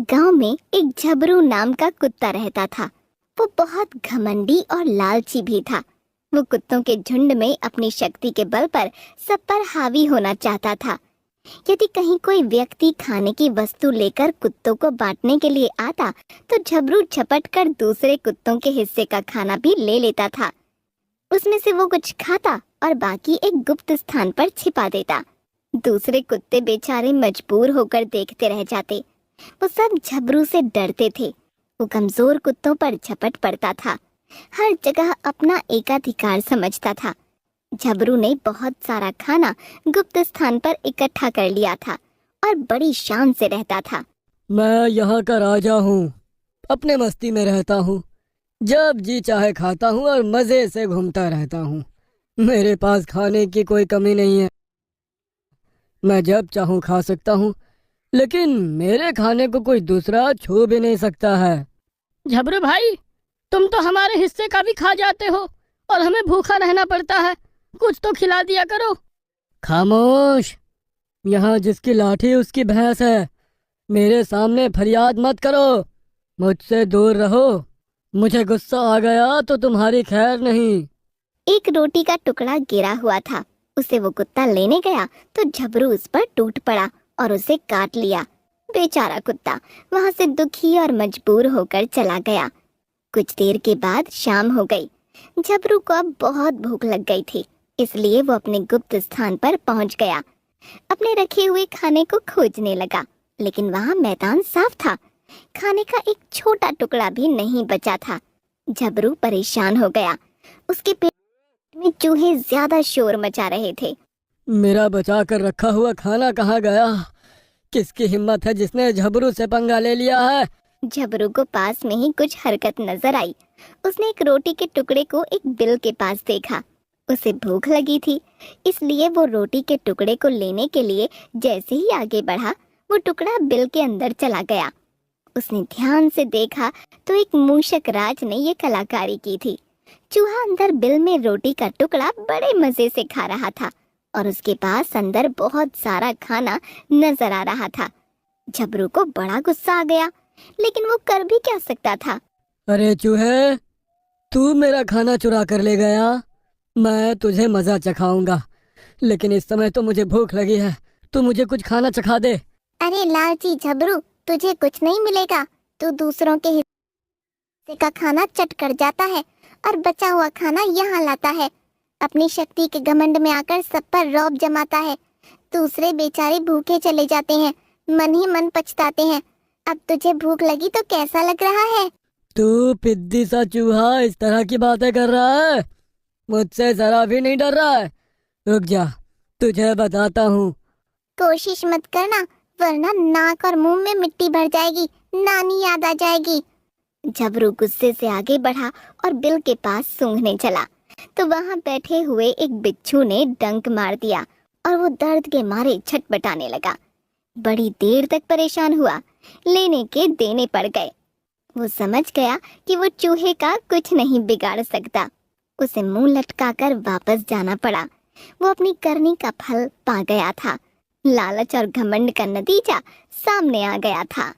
गांव में एक झबरू नाम का कुत्ता रहता था। वो बहुत घमंडी और लालची भी था। वो कुत्तों के झुंड में अपनी शक्ति के बल पर सब पर हावी होना चाहता था। यदि कहीं कोई व्यक्ति खाने की वस्तु लेकर कुत्तों को बांटने के लिए आता तो झबरू झपट कर दूसरे कुत्तों के हिस्से का खाना भी ले लेता था। उसमें से वो कुछ खाता और बाकी एक गुप्त स्थान पर छिपा देता। दूसरे कुत्ते बेचारे मजबूर होकर देखते रह जाते। वो सब झबरू से डरते थे। वो कमजोर कुत्तों पर झपट पड़ता था, हर जगह अपना एकाधिकार समझता था। झबरू ने बहुत सारा खाना गुप्त स्थान पर इकट्ठा कर लिया था और बड़ी शान से रहता था। मैं यहाँ का राजा हूँ, अपने मस्ती में रहता हूँ, जब जी चाहे खाता हूँ और मजे से घूमता रहता हूँ। मेरे पास खाने की कोई कमी नहीं है, मैं जब चाहूँ खा सकता हूँ, लेकिन मेरे खाने को कोई दूसरा छू भी नहीं सकता है। झबरू भाई, तुम तो हमारे हिस्से का भी खा जाते हो और हमें भूखा रहना पड़ता है। कुछ तो खिला दिया करो। खामोश, यहाँ जिसकी लाठी उसकी भैंस है। मेरे सामने फरियाद मत करो, मुझसे दूर रहो। मुझे गुस्सा आ गया तो तुम्हारी खैर नहीं। एक रोटी का टुकड़ा गिरा हुआ था। उसे वो कुत्ता लेने गया तो झबरू उस पर टूट पड़ा और उसे काट लिया। बेचारा कुत्ता वहां से दुखी और मजबूर होकर चला गया। कुछ देर के बाद शाम हो गई। झबरू को अब बहुत भूख लग गई थी, इसलिए वो अपने गुप्त स्थान पर पहुंच गया। अपने रखे हुए खाने को खोजने लगा, लेकिन वहां मैदान साफ था। खाने का एक छोटा टुकड़ा भी नहीं बचा था। झबरू परेशान हो गया। उसके पेट में चूहे ज्यादा शोर मचा रहे थे। मेरा बचा कर रखा हुआ खाना कहाँ गया? किसकी हिम्मत है जिसने झबरू से पंगा ले लिया है? झबरू को पास में ही कुछ हरकत नजर आई। उसने एक रोटी के टुकड़े को एक बिल के पास देखा। उसे भूख लगी थी, इसलिए वो रोटी के टुकड़े को लेने के लिए जैसे ही आगे बढ़ा, वो टुकड़ा बिल के अंदर चला गया। उसने ध्यान से देखा तो एक मूषक राज ने ये कलाकारी की थी। चूहा अंदर बिल में रोटी का टुकड़ा बड़े मजे से खा रहा था और उसके पास अंदर बहुत सारा खाना नजर आ रहा था। झबरू को बड़ा गुस्सा आ गया, लेकिन वो कर भी क्या सकता था। अरे चूहे, तू मेरा खाना चुरा कर ले गया। मैं तुझे मजा चखाऊंगा, लेकिन इस समय तो मुझे भूख लगी है। तू मुझे कुछ खाना चखा दे। अरे लालची झबरू, तुझे कुछ नहीं मिलेगा। तू दूसरों के हिस्से का खाना चट कर जाता है और बचा हुआ खाना यहाँ लाता है। अपनी शक्ति के घमंड में आकर सब पर रौब जमाता है। दूसरे बेचारे भूखे चले जाते हैं, मन ही मन पछताते हैं। अब तुझे भूख लगी तो कैसा लग रहा है? तू पिद्दी सा चूहा इस तरह की बातें कर रहा है? मुझसे जरा भी नहीं डर रहा है? रुक जा, तुझे बताता हूँ। कोशिश मत करना, वरना नाक और मुंह में मिट्टी भर जाएगी, नानी याद आ जाएगी। झबरू गुस्से से आगे बढ़ा और बिल के पास सूंघने चला तो वहां बैठे हुए एक बिच्छू ने डंक मार दिया और वो दर्द के मारे छटपटाने लगा। बड़ी देर तक परेशान हुआ, लेने के देने पड़ गए। वो समझ गया कि वो चूहे का कुछ नहीं बिगाड़ सकता। उसे मुंह लटकाकर वापस जाना पड़ा। वो अपनी करनी का फल पा गया था। लालच और घमंड का नतीजा सामने आ गया था।